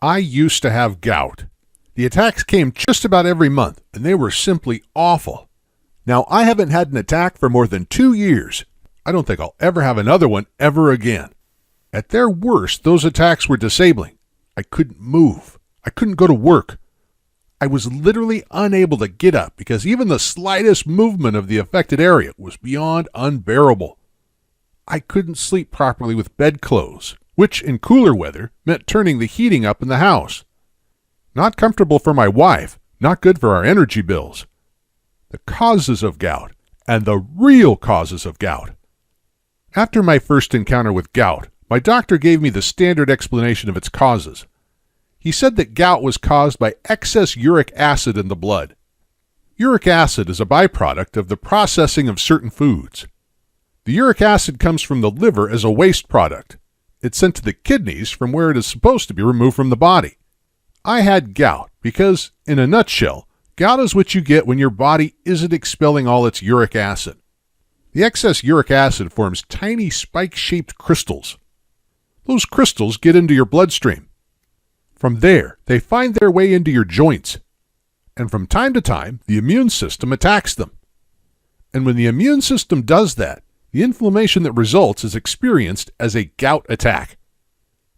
I used to have gout. The attacks came just about every month, and they were simply awful. Now, I haven't had an attack for more than 2 years. I don't think I'll ever have another one ever again. At their worst, those attacks were disabling. I couldn't move. I couldn't go to work. I was literally unable to get up because even the slightest movement of the affected area was beyond unbearable. I couldn't sleep properly with bedclothes, which in cooler weather meant turning the heating up in the house. Not comfortable for my wife, not good for our energy bills. The causes of gout, and the real causes of gout. After my first encounter with gout, my doctor gave me the standard explanation of its causes. He said that gout was caused by excess uric acid in the blood. Uric acid is a byproduct of the processing of certain foods. The uric acid comes from the liver as a waste product. It's sent to the kidneys from where it is supposed to be removed from the body. I had gout because, in a nutshell, gout is what you get when your body isn't expelling all its uric acid. The excess uric acid forms tiny spike-shaped crystals. Those crystals get into your bloodstream. From there, they find their way into your joints. And from time to time, the immune system attacks them. And when the immune system does that, the inflammation that results is experienced as a gout attack,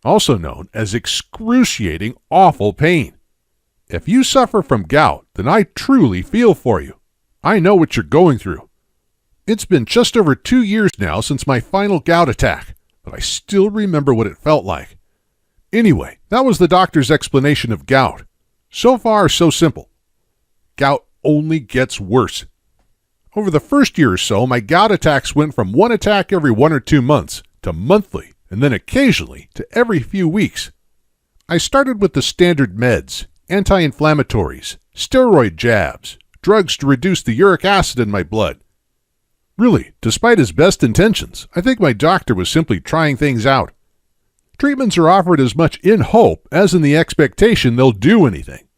also known as excruciating awful pain. If you suffer from gout, then I truly feel for you. I know what you're going through. It's been just over 2 years now since my final gout attack, but I still remember what it felt like. Anyway, that was the doctor's explanation of gout. So far, so simple. Gout only gets worse. Over the first year or so, my gout attacks went from one attack every 1 or 2 months to monthly, and then occasionally to every few weeks. I started with the standard meds, anti-inflammatories, steroid jabs, drugs to reduce the uric acid in my blood. Really, despite his best intentions, I think my doctor was simply trying things out. Treatments are offered as much in hope as in the expectation they'll do anything.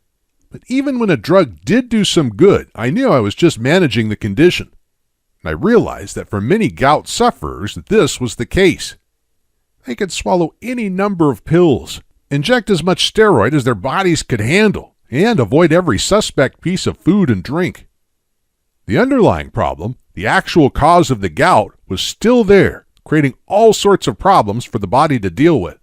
But even when a drug did do some good, I knew I was just managing the condition. And I realized that for many gout sufferers, this was the case. They could swallow any number of pills, inject as much steroid as their bodies could handle, and avoid every suspect piece of food and drink. The underlying problem, the actual cause of the gout, was still there, creating all sorts of problems for the body to deal with.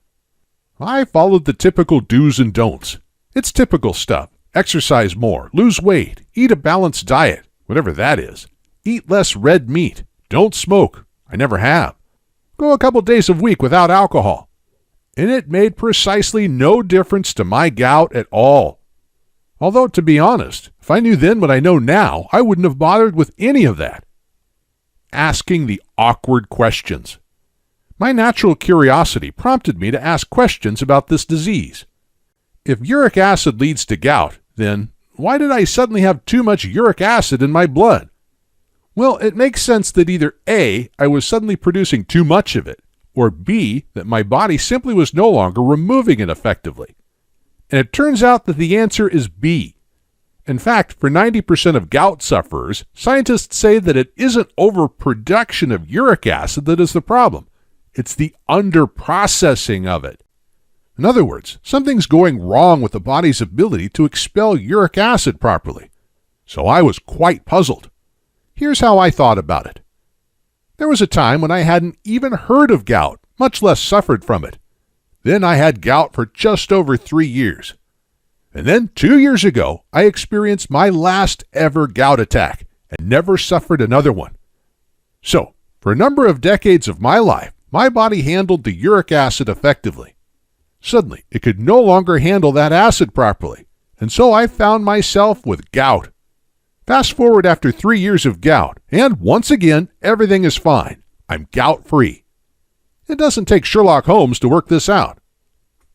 I followed the typical do's and don'ts. It's typical stuff. Exercise more, lose weight, eat a balanced diet, whatever that is. Eat less red meat. Don't smoke. I never have. Go a couple days a week without alcohol. And it made precisely no difference to my gout at all. Although, to be honest, if I knew then what I know now, I wouldn't have bothered with any of that. Asking the awkward questions. My natural curiosity prompted me to ask questions about this disease. If uric acid leads to gout, then why did I suddenly have too much uric acid in my blood? Well, it makes sense that either A, I was suddenly producing too much of it, or B, that my body simply was no longer removing it effectively. And it turns out that the answer is B. In fact, for 90% of gout sufferers, scientists say that it isn't overproduction of uric acid that is the problem. It's the underprocessing of it. In other words, something's going wrong with the body's ability to expel uric acid properly. So I was quite puzzled. Here's how I thought about it. There was a time when I hadn't even heard of gout, much less suffered from it. Then I had gout for just over 3 years. And then 2 years ago, I experienced my last ever gout attack and never suffered another one. So, for a number of decades of my life, my body handled the uric acid effectively. Suddenly, it could no longer handle that acid properly, and so I found myself with gout. Fast forward after 3 years of gout, and once again, everything is fine. I'm gout-free. It doesn't take Sherlock Holmes to work this out.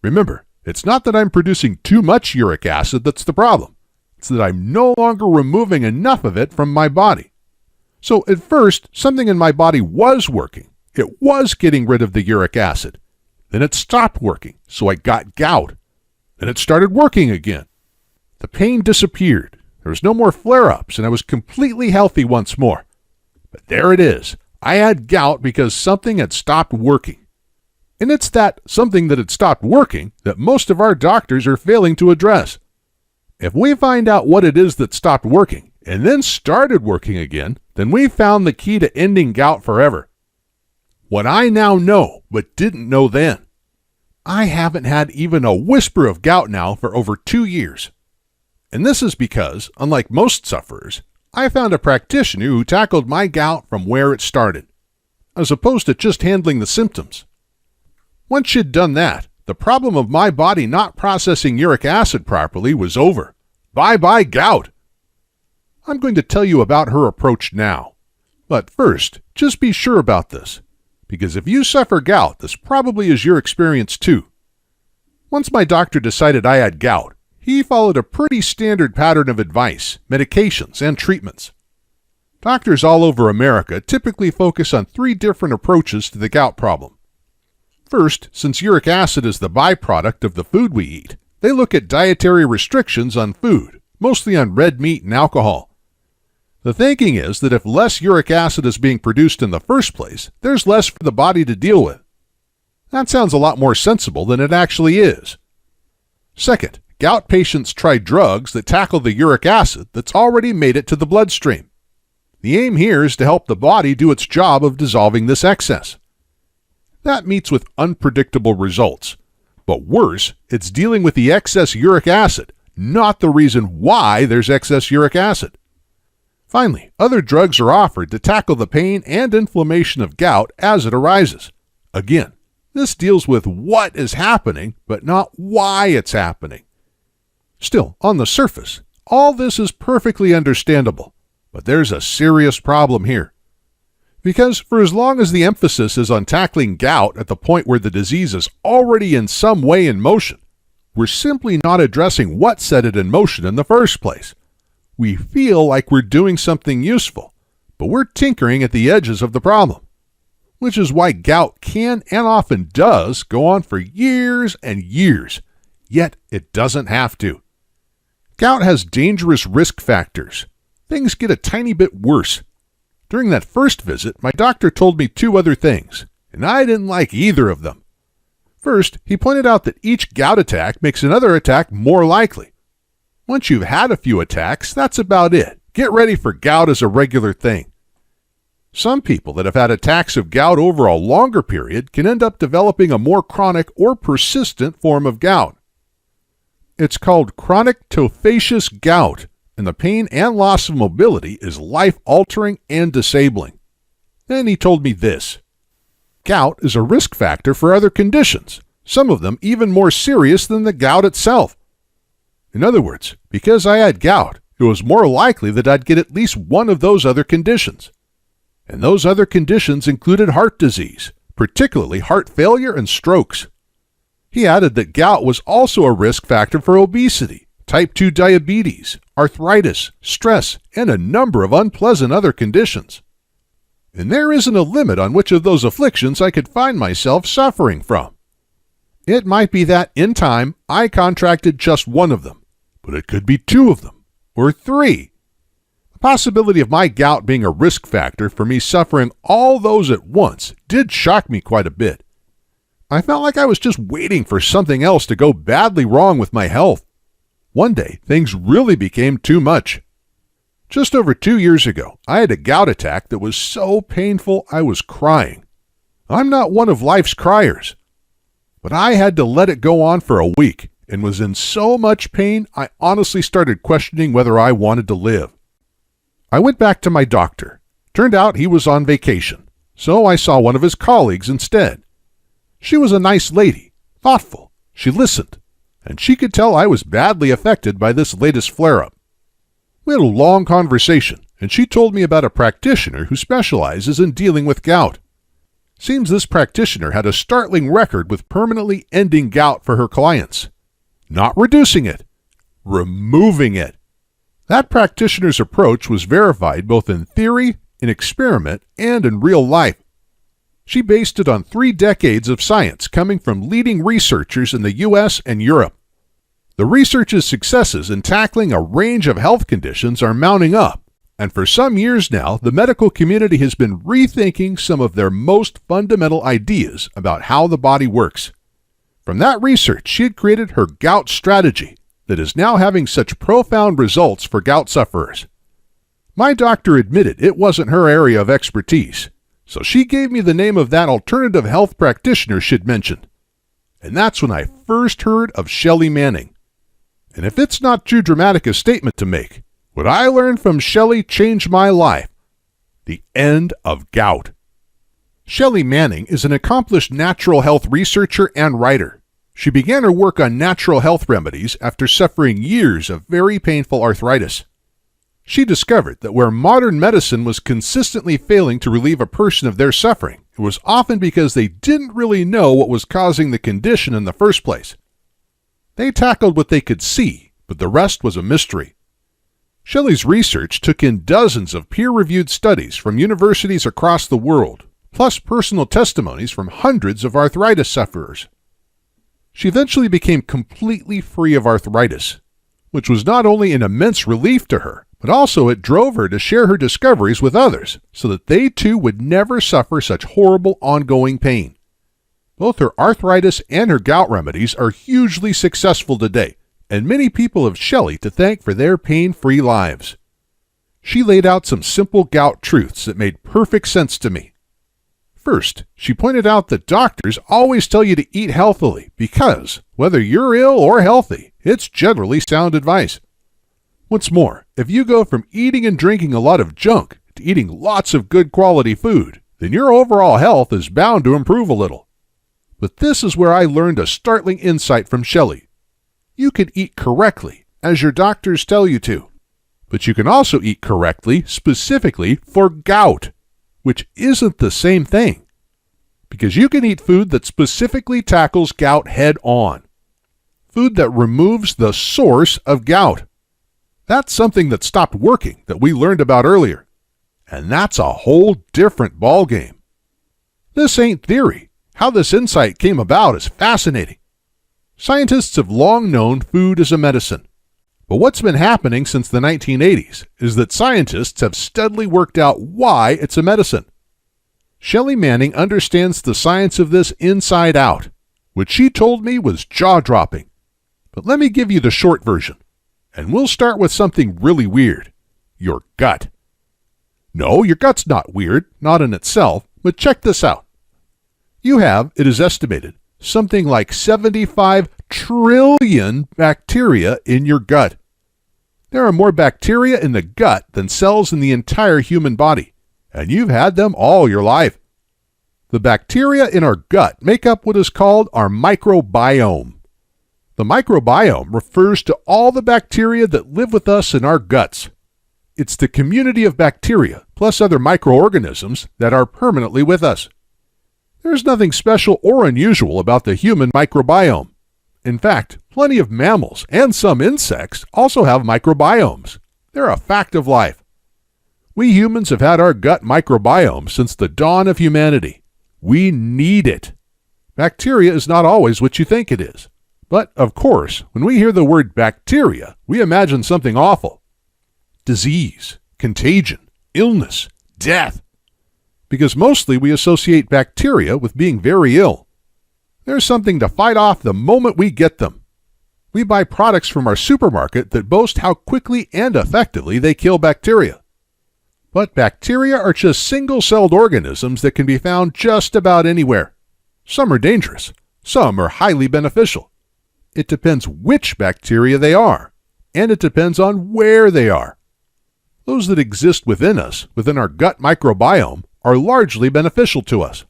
Remember, it's not that I'm producing too much uric acid that's the problem. It's that I'm no longer removing enough of it from my body. So at first, something in my body was working. It was getting rid of the uric acid. Then it stopped working, so I got gout. Then it started working again. The pain disappeared. There was no more flare-ups, and I was completely healthy once more. But there it is. I had gout because something had stopped working. And it's that something that had stopped working that most of our doctors are failing to address. If we find out what it is that stopped working and then started working again, then we've found the key to ending gout forever. What I now know but didn't know then. I haven't had even a whisper of gout now for over 2 years. And this is because, unlike most sufferers, I found a practitioner who tackled my gout from where it started, as opposed to just handling the symptoms. Once she'd done that, the problem of my body not processing uric acid properly was over. Bye-bye gout. I'm going to tell you about her approach now. But first, just be sure about this, because if you suffer gout, this probably is your experience too. Once my doctor decided I had gout, he followed a pretty standard pattern of advice, medications, and treatments. Doctors all over America typically focus on 3 different approaches to the gout problem. First, since uric acid is the byproduct of the food we eat, they look at dietary restrictions on food, mostly on red meat and alcohol. The thinking is that if less uric acid is being produced in the first place, there's less for the body to deal with. That sounds a lot more sensible than it actually is. Second, gout patients try drugs that tackle the uric acid that's already made it to the bloodstream. The aim here is to help the body do its job of dissolving this excess. That meets with unpredictable results. But worse, it's dealing with the excess uric acid, not the reason why there's excess uric acid. Finally, other drugs are offered to tackle the pain and inflammation of gout as it arises. Again, this deals with what is happening, but not why it's happening. Still, on the surface, all this is perfectly understandable, but there's a serious problem here. Because for as long as the emphasis is on tackling gout at the point where the disease is already in some way in motion, we're simply not addressing what set it in motion in the first place. We feel like we're doing something useful, but we're tinkering at the edges of the problem, which is why gout can and often does go on for years and years, yet it doesn't have to. Gout has dangerous risk factors. Things get a tiny bit worse. During that first visit, my doctor told me 2 other things, and I didn't like either of them. First, he pointed out that each gout attack makes another attack more likely. Once you've had a few attacks, that's about it. Get ready for gout as a regular thing. Some people that have had attacks of gout over a longer period can end up developing a more chronic or persistent form of gout. It's called chronic tophaceous gout, and the pain and loss of mobility is life-altering and disabling. Then he told me this. Gout is a risk factor for other conditions, some of them even more serious than the gout itself. In other words, because I had gout, it was more likely that I'd get at least one of those other conditions. And those other conditions included heart disease, particularly heart failure and strokes. He added that gout was also a risk factor for obesity, type 2 diabetes, arthritis, stress, and a number of unpleasant other conditions. And there isn't a limit on which of those afflictions I could find myself suffering from. It might be that, in time, I contracted just one of them, but it could be 2 of them, or 3. The possibility of my gout being a risk factor for me suffering all those at once did shock me quite a bit. I felt like I was just waiting for something else to go badly wrong with my health. One day, things really became too much. Just over 2 years ago, I had a gout attack that was so painful I was crying. I'm not one of life's criers, but I had to let it go on for a week and was in so much pain I honestly started questioning whether I wanted to live. I went back to my doctor. Turned out he was on vacation, so I saw one of his colleagues instead. She was a nice lady, thoughtful. She listened, and she could tell I was badly affected by this latest flare-up. We had a long conversation, and she told me about a practitioner who specializes in dealing with gout. Seems this practitioner had a startling record with permanently ending gout for her clients. Not reducing it, removing it. That practitioner's approach was verified both in theory, in experiment, and in real life. She based it on 3 decades of science coming from leading researchers in the U.S. and Europe. The research's successes in tackling a range of health conditions are mounting up, And for some years now, the medical community has been rethinking some of their most fundamental ideas about how the body works. From that research, she had created her gout strategy that is now having such profound results for gout sufferers. My doctor admitted it wasn't her area of expertise, so she gave me the name of that alternative health practitioner she'd mentioned. And that's when I first heard of Shelley Manning. And if it's not too dramatic a statement to make, what I learned from Shelley changed my life. The end of gout. Shelley Manning is an accomplished natural health researcher and writer. She began her work on natural health remedies after suffering years of very painful arthritis. She discovered that where modern medicine was consistently failing to relieve a person of their suffering, it was often because they didn't really know what was causing the condition in the first place. They tackled what they could see, but the rest was a mystery. Shelley's research took in dozens of peer-reviewed studies from universities across the world, plus personal testimonies from hundreds of arthritis sufferers. She eventually became completely free of arthritis, which was not only an immense relief to her, but also it drove her to share her discoveries with others so that they too would never suffer such horrible ongoing pain. Both her arthritis and her gout remedies are hugely successful today, and many people have Shelley to thank for their pain-free lives. She laid out some simple gout truths that made perfect sense to me. First, she pointed out that doctors always tell you to eat healthily because, whether you're ill or healthy, it's generally sound advice. What's more, if you go from eating and drinking a lot of junk to eating lots of good quality food, then your overall health is bound to improve a little. But this is where I learned a startling insight from Shelley. You can eat correctly, as your doctors tell you to, but you can also eat correctly specifically for gout, which isn't the same thing, because you can eat food that specifically tackles gout head on, food that removes the source of gout. That's something that stopped working that we learned about earlier, and that's a whole different ballgame. This ain't theory. How this insight came about is fascinating. Scientists have long known food is a medicine, but what's been happening since the 1980s is that scientists have steadily worked out why it's a medicine. Shelley Manning understands the science of this inside out, which she told me was jaw-dropping. But let me give you the short version, and we'll start with something really weird: your gut. No, your gut's not weird, not in itself, but check this out. You have, it is estimated, something like 75 trillion bacteria in your gut. There are more bacteria in the gut than cells in the entire human body, and you've had them all your life. The bacteria in our gut make up what is called our microbiome. The microbiome refers to all the bacteria that live with us in our guts. It's the community of bacteria, plus other microorganisms, that are permanently with us. There's nothing special or unusual about the human microbiome. In fact, plenty of mammals and some insects also have microbiomes. They're a fact of life. We humans have had our gut microbiome since the dawn of humanity. We need it. Bacteria is not always what you think it is. But, of course, when we hear the word bacteria, we imagine something awful. Disease, contagion, illness, death. Because mostly we associate bacteria with being very ill. There's something to fight off the moment we get them. We buy products from our supermarket that boast how quickly and effectively they kill bacteria. But bacteria are just single-celled organisms that can be found just about anywhere. Some are dangerous. Some are highly beneficial. It depends which bacteria they are, and it depends on where they are. Those that exist within us, within our gut microbiome, are largely beneficial to us.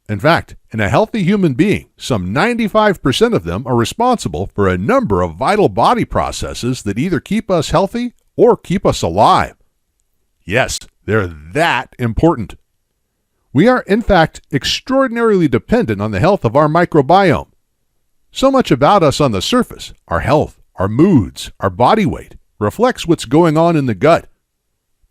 In fact, in a healthy human being, some 95% of them are responsible for a number of vital body processes that either keep us healthy or keep us alive. Yes, they're that important. We are, in fact, extraordinarily dependent on the health of our microbiome. So much about us on the surface, our health, our moods, our body weight, reflects what's going on in the gut.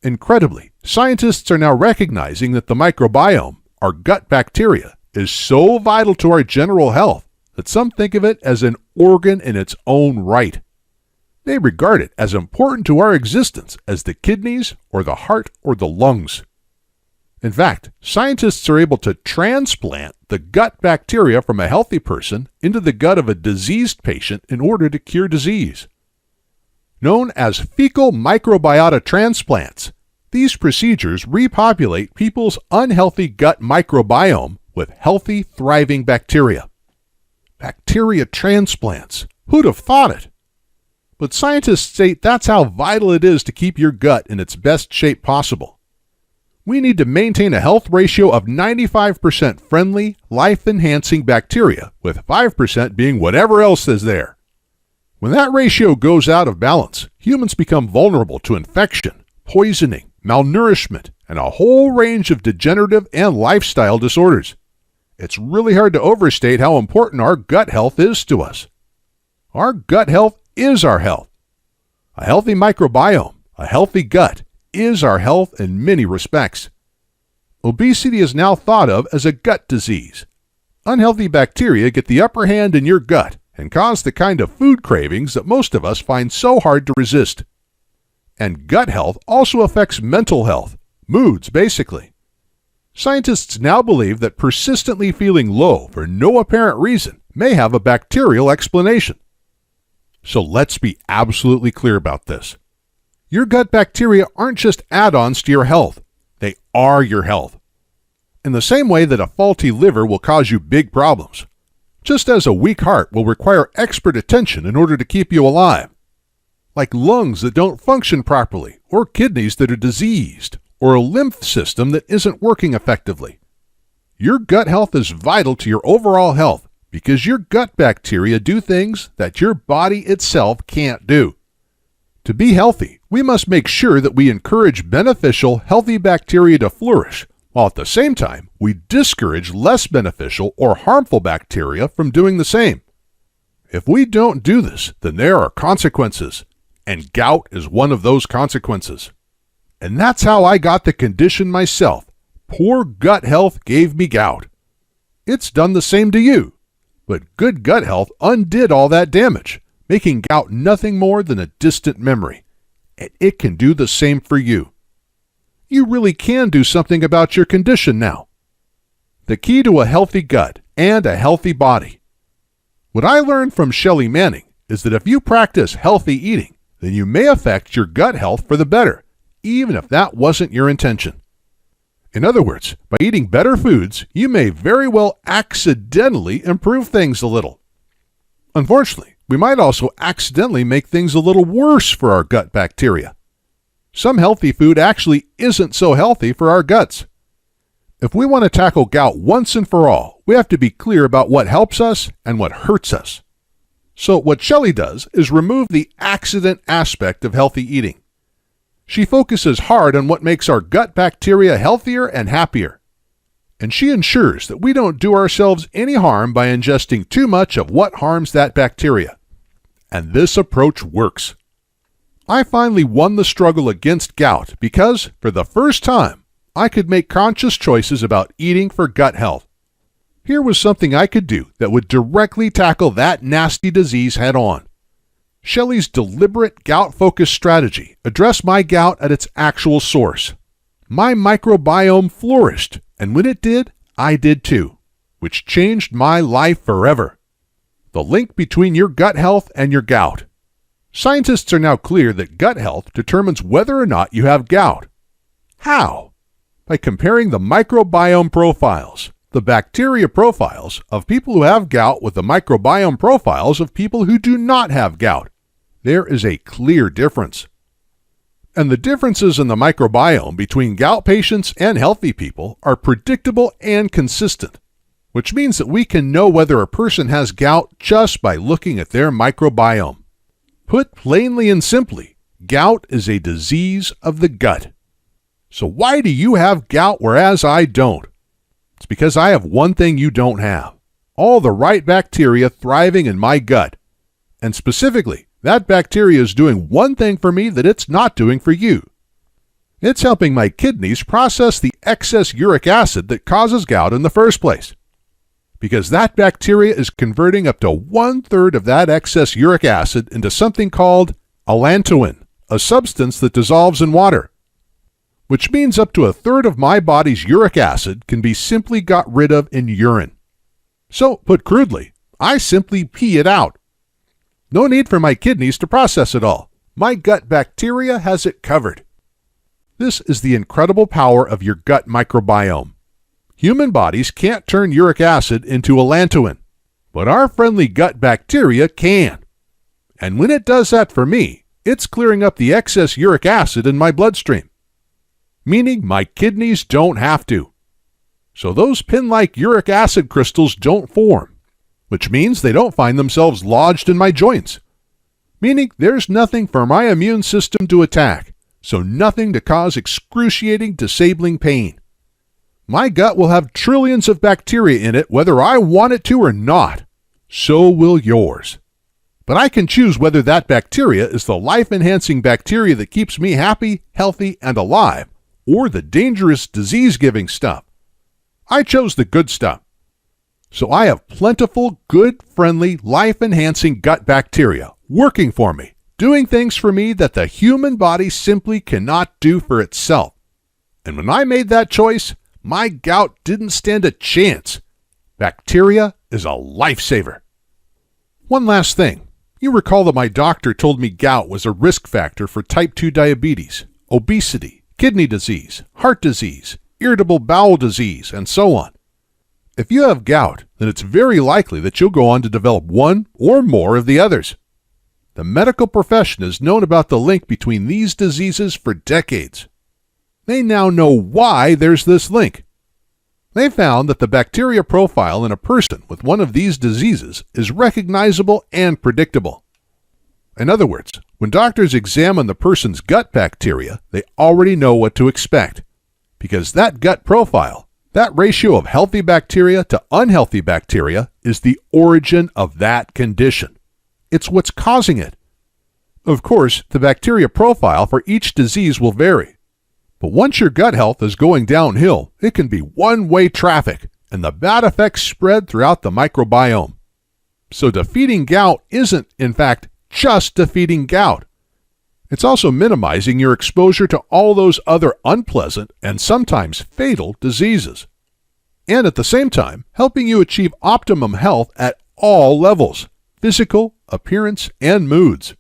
Incredibly, scientists are now recognizing that the microbiome, our gut bacteria, is so vital to our general health that some think of it as an organ in its own right. They regard it as important to our existence as the kidneys or the heart or the lungs. In fact, scientists are able to transplant the gut bacteria from a healthy person into the gut of a diseased patient in order to cure disease. Known as fecal microbiota transplants, these procedures repopulate people's unhealthy gut microbiome with healthy, thriving bacteria. Bacteria transplants. Who'd have thought it? But scientists state that's how vital it is to keep your gut in its best shape possible. We need to maintain a health ratio of 95% friendly, life-enhancing bacteria, with 5% being whatever else is there. When that ratio goes out of balance, humans become vulnerable to infection, poisoning, malnourishment, and a whole range of degenerative and lifestyle disorders. It's really hard to overstate how important our gut health is to us. Our gut health is our health. A healthy microbiome, a healthy gut, is our health in many respects. Obesity is now thought of as a gut disease. Unhealthy bacteria get the upper hand in your gut and cause the kind of food cravings that most of us find so hard to resist. And gut health also affects mental health, moods basically. Scientists now believe that persistently feeling low for no apparent reason may have a bacterial explanation. So let's be absolutely clear about this. Your gut bacteria aren't just add-ons to your health. They are your health. In the same way that a faulty liver will cause you big problems, just as a weak heart will require expert attention in order to keep you alive, like lungs that don't function properly, or kidneys that are diseased, or a lymph system that isn't working effectively. Your gut health is vital to your overall health because your gut bacteria do things that your body itself can't do. To be healthy, we must make sure that we encourage beneficial, healthy bacteria to flourish, while at the same time, we discourage less beneficial or harmful bacteria from doing the same. If we don't do this, then there are consequences, and gout is one of those consequences. And that's how I got the condition myself. Poor gut health gave me gout. It's done the same to you, but good gut health undid all that damage, making gout nothing more than a distant memory. And it can do the same for you. You really can do something about your condition now. The key to a healthy gut and a healthy body. What I learned from Shelley Manning is that if you practice healthy eating, then you may affect your gut health for the better, even if that wasn't your intention. In other words, by eating better foods, you may very well accidentally improve things a little. Unfortunately, we might also accidentally make things a little worse for our gut bacteria. Some healthy food actually isn't so healthy for our guts. If we want to tackle gout once and for all, we have to be clear about what helps us and what hurts us. So what Shelley does is remove the accident aspect of healthy eating. She focuses hard on what makes our gut bacteria healthier and happier. And she ensures that we don't do ourselves any harm by ingesting too much of what harms that bacteria. And this approach works. I finally won the struggle against gout because, for the first time, I could make conscious choices about eating for gut health. Here was something I could do that would directly tackle that nasty disease head on. Shelley's deliberate gout-focused strategy addressed my gout at its actual source. My microbiome flourished, and when it did, I did too, which changed my life forever. The link between your gut health and your gout. Scientists are now clear that gut health determines whether or not you have gout. How? By comparing the microbiome profiles, the bacteria profiles of people who have gout with the microbiome profiles of people who do not have gout. There is a clear difference. And the differences in the microbiome between gout patients and healthy people are predictable and consistent, which means that we can know whether a person has gout just by looking at their microbiome. Put plainly and simply, gout is a disease of the gut. So why do you have gout whereas I don't? It's because I have one thing you don't have. All the right bacteria thriving in my gut. And specifically, that bacteria is doing one thing for me that it's not doing for you. It's helping my kidneys process the excess uric acid that causes gout in the first place. Because that bacteria is converting up to 1/3 of that excess uric acid into something called allantoin, a substance that dissolves in water, which means up to a third of my body's uric acid can be simply got rid of in urine. So, put crudely, I simply pee it out. No need for my kidneys to process it all. My gut bacteria has it covered. This is the incredible power of your gut microbiome. Human bodies can't turn uric acid into allantoin, but our friendly gut bacteria can. And when it does that for me, it's clearing up the excess uric acid in my bloodstream, meaning my kidneys don't have to. So those pin-like uric acid crystals don't form, which means they don't find themselves lodged in my joints, meaning there's nothing for my immune system to attack, so nothing to cause excruciating, disabling pain. My gut will have trillions of bacteria in it whether I want it to or not. So will yours. But I can choose whether that bacteria is the life-enhancing bacteria that keeps me happy, healthy, and alive, or the dangerous, disease-giving stuff. I chose the good stuff. So I have plentiful, good, friendly, life-enhancing gut bacteria working for me, doing things for me that the human body simply cannot do for itself. And when I made that choice, my gout didn't stand a chance. Bacteria is a lifesaver. One last thing. You recall that my doctor told me gout was a risk factor for type 2 diabetes, obesity, kidney disease, heart disease, irritable bowel disease, and so on. If you have gout, then it's very likely that you'll go on to develop one or more of the others. The medical profession has known about the link between these diseases for decades. They now know why there's this link. They found that the bacteria profile in a person with one of these diseases is recognizable and predictable. In other words, when doctors examine the person's gut bacteria, they already know what to expect, because that gut profile, that ratio of healthy bacteria to unhealthy bacteria, is the origin of that condition. It's what's causing it. Of course, the bacteria profile for each disease will vary. But once your gut health is going downhill, it can be one-way traffic, and the bad effects spread throughout the microbiome. So defeating gout isn't, in fact, just defeating gout. It's also minimizing your exposure to all those other unpleasant and sometimes fatal diseases. And at the same time, helping you achieve optimum health at all levels: physical, appearance, and moods.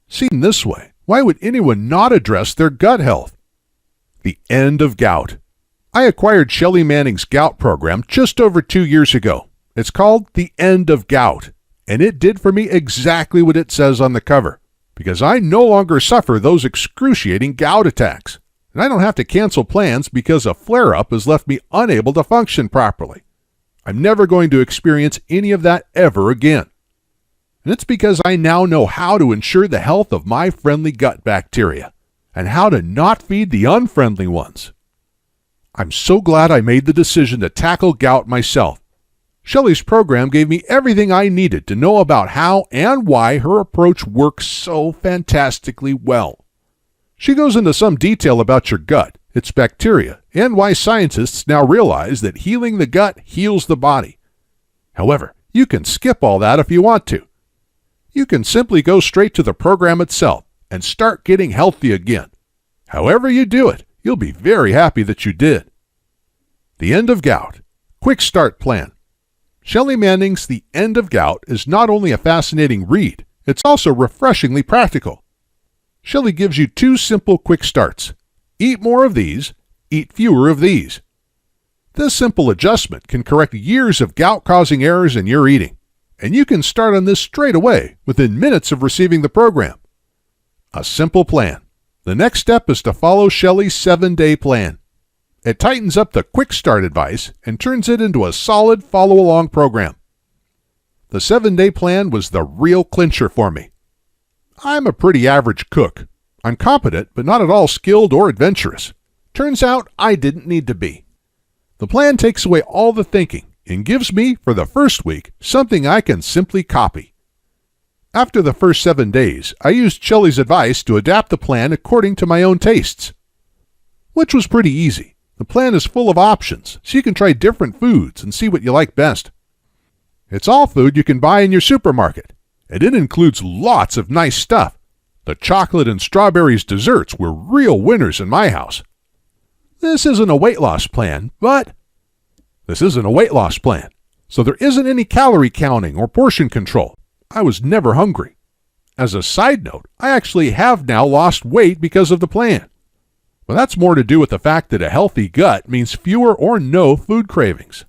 Seen this way, why would anyone not address their gut health? The End of Gout. I acquired Shelley Manning's gout program just over 2 years ago. It's called The End of Gout, and it did for me exactly what it says on the cover, because I no longer suffer those excruciating gout attacks, and I don't have to cancel plans because a flare-up has left me unable to function properly. I'm never going to experience any of that ever again. And it's because I now know how to ensure the health of my friendly gut bacteria, and how to not feed the unfriendly ones. I'm so glad I made the decision to tackle gout myself. Shelley's program gave me everything I needed to know about how and why her approach works so fantastically well. She goes into some detail about your gut, its bacteria, and why scientists now realize that healing the gut heals the body. However, you can skip all that if you want to. You can simply go straight to the program itself and start getting healthy again. However you do it, you'll be very happy that you did. The End of Gout. Quick Start Plan. Shelley Manning's The End of Gout is not only a fascinating read, it's also refreshingly practical. Shelley gives you 2 simple quick starts. Eat more of these, eat fewer of these. This simple adjustment can correct years of gout-causing errors in your eating, and you can start on this straight away within minutes of receiving the program. A simple plan. The next step is to follow Shelley's 7-day plan. It tightens up the quick start advice and turns it into a solid follow-along program. The 7-day plan was the real clincher for me. I'm a pretty average cook. I'm competent, but not at all skilled or adventurous. Turns out I didn't need to be. The plan takes away all the thinking and gives me, for the first week, something I can simply copy. After the first 7 days, I used Shelley's advice to adapt the plan according to my own tastes, which was pretty easy. The plan is full of options, so you can try different foods and see what you like best. It's all food you can buy in your supermarket, and it includes lots of nice stuff, The chocolate and strawberries desserts were real winners in my house. This isn't a weight loss plan, so there isn't any calorie counting or portion control. I was never hungry. As a side note, I actually have now lost weight because of the plan. But that's more to do with the fact that a healthy gut means fewer or no food cravings.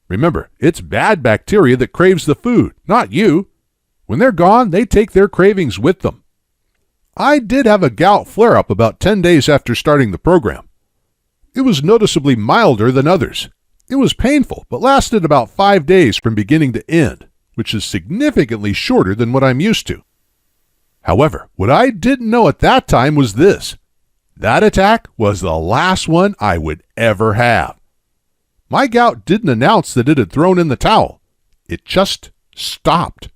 Remember, it's bad bacteria that craves the food, not you. When they're gone, they take their cravings with them. I did have a gout flare-up about 10 days after starting the program. It was noticeably milder than others. It was painful, but lasted about 5 days from beginning to end, which is significantly shorter than what I'm used to. However, what I didn't know at that time was this. That attack was the last one I would ever have. My gout didn't announce that it had thrown in the towel. It just stopped.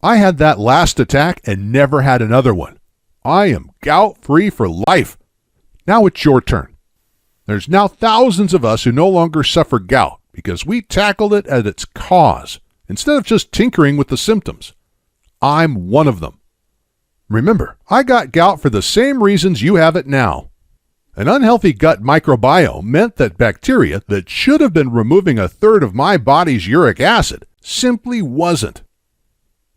I had that last attack and never had another one. I am gout-free for life. Now it's your turn. There's now thousands of us who no longer suffer gout because we tackled it at its cause instead of just tinkering with the symptoms. I'm one of them. Remember, I got gout for the same reasons you have it now. An unhealthy gut microbiome meant that bacteria that should have been removing a third of my body's uric acid simply wasn't.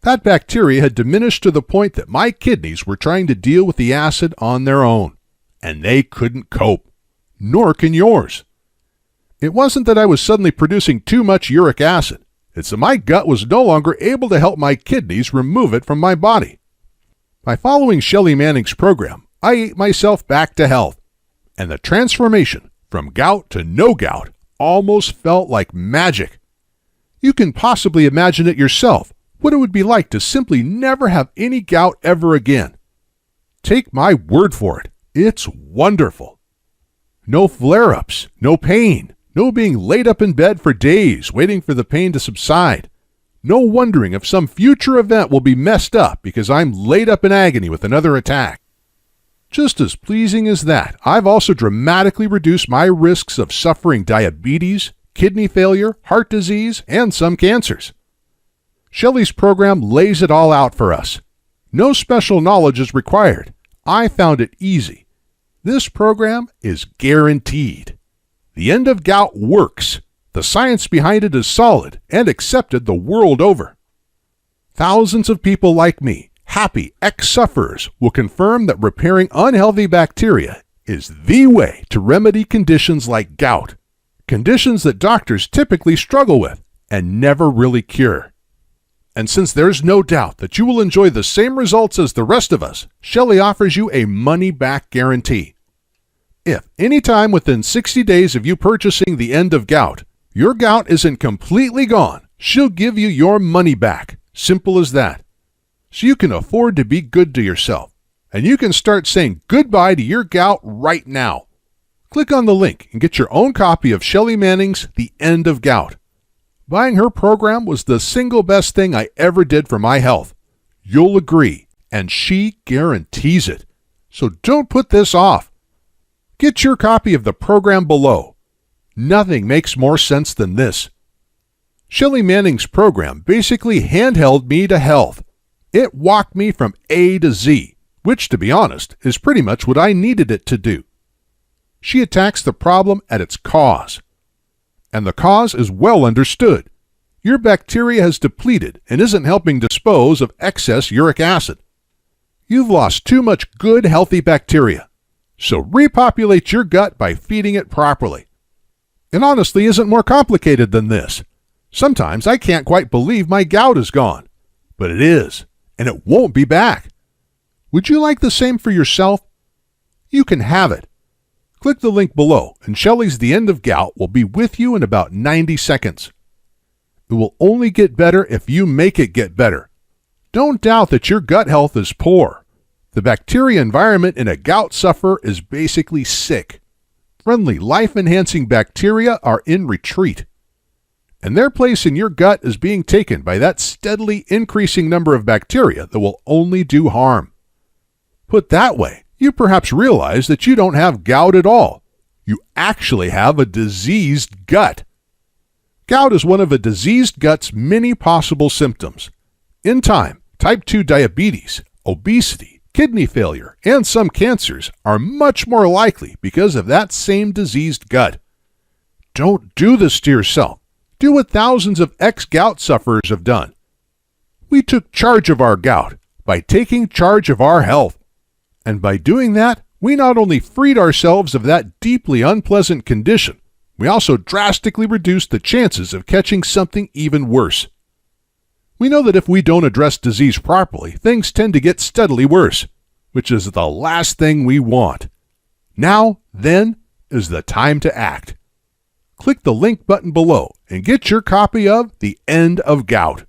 That bacteria had diminished to the point that my kidneys were trying to deal with the acid on their own, and they couldn't cope. Nor can yours. It wasn't that I was suddenly producing too much uric acid. It's that my gut was no longer able to help my kidneys remove it from my body. By following Shelley Manning's program, I ate myself back to health, and the transformation from gout to no gout almost felt like magic. You can possibly imagine it yourself, what it would be like to simply never have any gout ever again. Take my word for it, it's wonderful. No flare-ups, no pain, no being laid up in bed for days waiting for the pain to subside. No wondering if some future event will be messed up because I'm laid up in agony with another attack. Just as pleasing as that, I've also dramatically reduced my risks of suffering diabetes, kidney failure, heart disease, and some cancers. Shelley's program lays it all out for us. No special knowledge is required. I found it easy. This program is guaranteed. The End of Gout works. The science behind it is solid and accepted the world over. Thousands of people like me, happy ex-sufferers, will confirm that repairing unhealthy bacteria is the way to remedy conditions like gout, conditions that doctors typically struggle with and never really cure. And since there's no doubt that you will enjoy the same results as the rest of us, Shelley offers you a money-back guarantee. If any time within 60 days of you purchasing the End of Gout, your gout isn't completely gone, she'll give you your money back. Simple as that. So you can afford to be good to yourself, and you can start saying goodbye to your gout right now. Click on the link and get your own copy of Shelley Manning's The End of Gout. Buying her program was the single best thing I ever did for my health. You'll agree, and she guarantees it. So don't put this off. Get your copy of the program below. Nothing makes more sense than this. Shelley Manning's program basically handheld me to health. It walked me from A to Z, which, to be honest, is pretty much what I needed it to do. She attacks the problem at its cause. And the cause is well understood. Your bacteria has depleted and isn't helping dispose of excess uric acid. You've lost too much good, healthy bacteria. So repopulate your gut by feeding it properly. It honestly isn't more complicated than this. Sometimes I can't quite believe my gout is gone. But it is, and it won't be back. Would you like the same for yourself? You can have it. Click the link below, and Shelley's The End of Gout will be with you in about 90 seconds. It will only get better if you make it get better. Don't doubt that your gut health is poor. The bacteria environment in a gout sufferer is basically sick. Friendly, life-enhancing bacteria are in retreat. And their place in your gut is being taken by that steadily increasing number of bacteria that will only do harm. Put that way, you perhaps realize that you don't have gout at all. You actually have a diseased gut. Gout is one of a diseased gut's many possible symptoms. In time, type 2 diabetes, obesity, Kidney failure and some cancers are much more likely because of that same diseased gut. Don't do this to yourself. Do what thousands of ex-gout sufferers have done. We took charge of our gout by taking charge of our health. And by doing that, we not only freed ourselves of that deeply unpleasant condition, we also drastically reduced the chances of catching something even worse. We know that if we don't address disease properly, things tend to get steadily worse, which is the last thing we want. Now, then, is the time to act. Click the link button below and get your copy of The End of Gout.